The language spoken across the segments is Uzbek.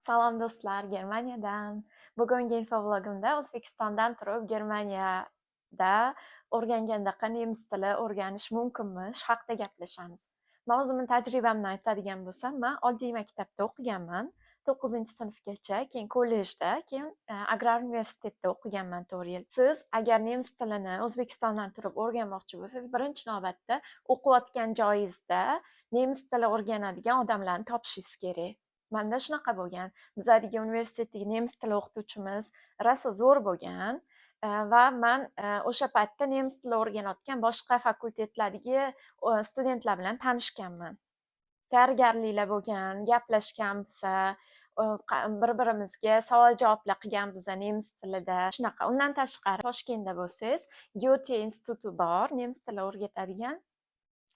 Salom do'stlar, Germaniyadan. Bugungi infovlogimda O'zbekistondan turib Germaniyada o'rgangandaqa nemis tili o'rganish mumkinmi? Shu haqida gaplashamiz. Men o'zimning tajribamni aytadigan bo'lsam, men oddiy maktabda o'qiganman. 9-sinfgacha, keyin kollejda, keyin agrar universitetda o'qiganman 4 yil. Siz agar nemis tilini O'zbekistondan turib o'rganmoqchi bo'lsangiz, birinchi navbatda o'qiyotgan joyingizda nemis tili o'rganadigan odamlarni topishingiz kerak. Manda shunaqa bo'lgan. Bizadagi universitetdagi nemis tili o'qituvchimiz rosa zo'r bo'lgan va man o'sha paytda nemis tili o'rganayotgan boshqa fakultetlardagi studentlar bilan tanishganman. Tayyorgarliklar bo'lgan, gaplashganmiz, bir-birimizga savol-javoblar qilganmiz nemis tilida. Shunaqa. Undan tashqari Toshkentda bo'lsangiz, Goethe instituti bor, nemis tili o'rgatadigan.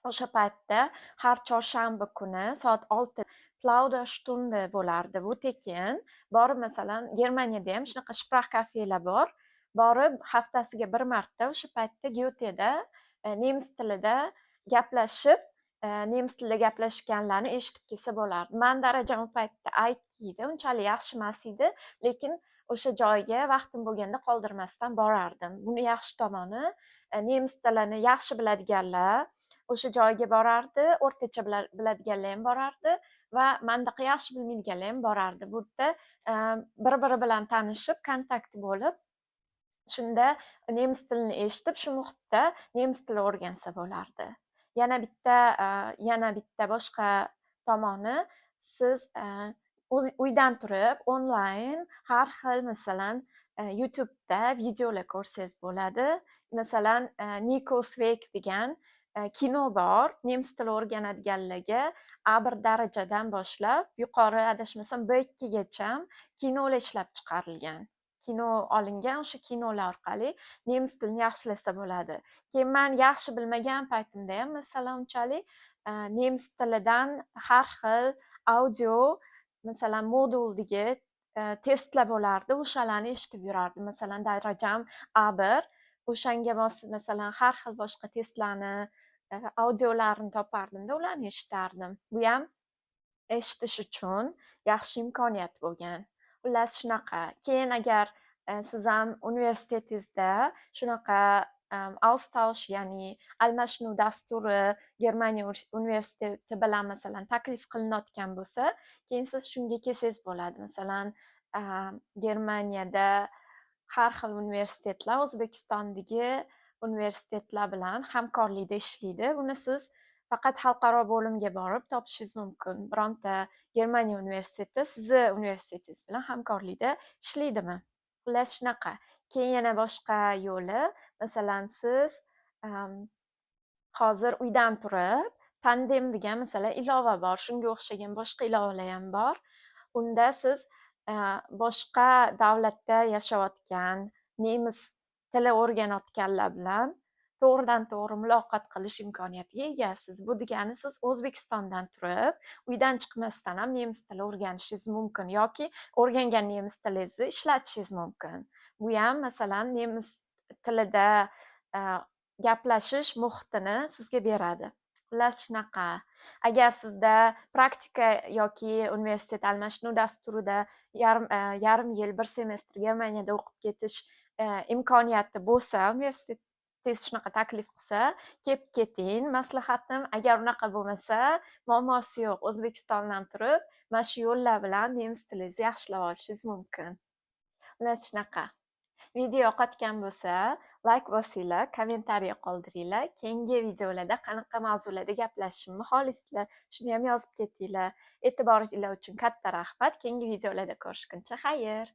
O'sha paytda har chorshanba kuni soat 6 Plauderstunde bo'lardi. Bu tekin. Borib masalan Germaniyada ham shunaqa Sprach kafelar bor. Borib haftasiga bir marta o'sha paytda Goetheda nemis tilida gaplashib, nemis tilida gaplashganlarni eshitib kelsa bo'lardi. Men darajam u paytda A2 edi, unchalik yaxshi emas edi, lekin o'sha joyga vaqtim bo'lganda qoldirmasdan borardim. Buni yaxshi tomoni, nemis tilini yaxshi biladiganlar o'sha joyga borardi, o'rtacha biladiganlar ham borardi va mendaqa yaxshi bilmaydiganlar ham borardi. Bu yerda bir-biri bilan tanishib, kontakt bo'lib, shunda nemis tilini eshitib, shu muhitda nemis tili o'rgansa bo'lardi. Yana bitta boshqa tomoni, siz uydan turib onlayn har xil masalan YouTube'da videolar ko'rsangiz bo'ladi. Masalan, Nikos Vek degan kino bor. Nemis tili o'rganadiganlarga A1 darajadan boshlab yuqori adashmasam B2gacha kinolar ishlab chiqarilgan. Kino olingan, o'sha kinolar orqali nemis tilini yaxshilasa bo'ladi. Keyin men yaxshi bilmagan paytimda ham masalan unchalik nemis tilidan har xil audio masalan moduldagi testlar bo'lardi, o'shalarni eshitib yurardim. Masalan, darajam A1, o'shanga mos masalan har xil boshqa testlarni audiolarini topardimda, ularni eshitardim. Bu ham eshitish uchun yaxshi imkoniyat bo'lgan. Xullas shunaqa. Keyin agar siz ham universitetingizda shunaqa Austausch, ya'ni almashinuv dasturi Germaniya universiteti bilan masalan taklif qilinayotgan bo'lsa, keyin siz shunga kelsangiz bo'ladi. Masalan, Germaniyada har xil universitetlar O'zbekistondagi universitetlar bilan hamkorlikda ishlaydi. Buni siz faqat xalqaro bo'limga borib topishingiz mumkin. Bironta Germaniya universiteti sizni universitetingiz bilan hamkorlikda ishlaydimi? Xullas shunaqa. Keyin yana boshqa yo'li, masalan, siz hozir uydan turib Tandem degan masalan ilova bor. Shunga o'xshagan boshqa ilovalar ham bor. Unda siz boshqa davlatda yashayotgan, nemis tili o'rganayotganlar bilan to'g'ridan-to'g'ri muloqot qilish imkoniyatiga egasiz. Bu degani siz O'zbekistondan turib, uydan chiqmasdan ham nemis tili o'rganishingiz mumkin yoki o'rgangan nemis tilingizni ishlatishingiz mumkin. Bu ham masalan nemis tilida gaplashish muhitini sizga beradi. Xullas shunaqa. Agar sizda praktika yoki universitet almashinuv dasturida yarim yil, bir semestr Germaniyada o'qib ketish imkoniyati bo'lsa, universitetingiz shunaqa taklif qilsa, kelib keting. Maslahatim, agar unaqa bo'lmasa, muammosi yo'q. O'zbekistondan turib, mana shu yo'llar bilan nemis tilingizni yaxshilab olishingiz mumkin. Xullas shunaqa. Video yoqayotgan bo'lsa, like bosinglar, kommentariy qoldiringlar. Keyingi videolarda qanaqa mavzularda gaplashishimni xohlaysizlar, shuni ham yozib ketinglar. E'tiboringlar uchun katta rahmat. Keyingi videolarda ko'rishguncha xayr.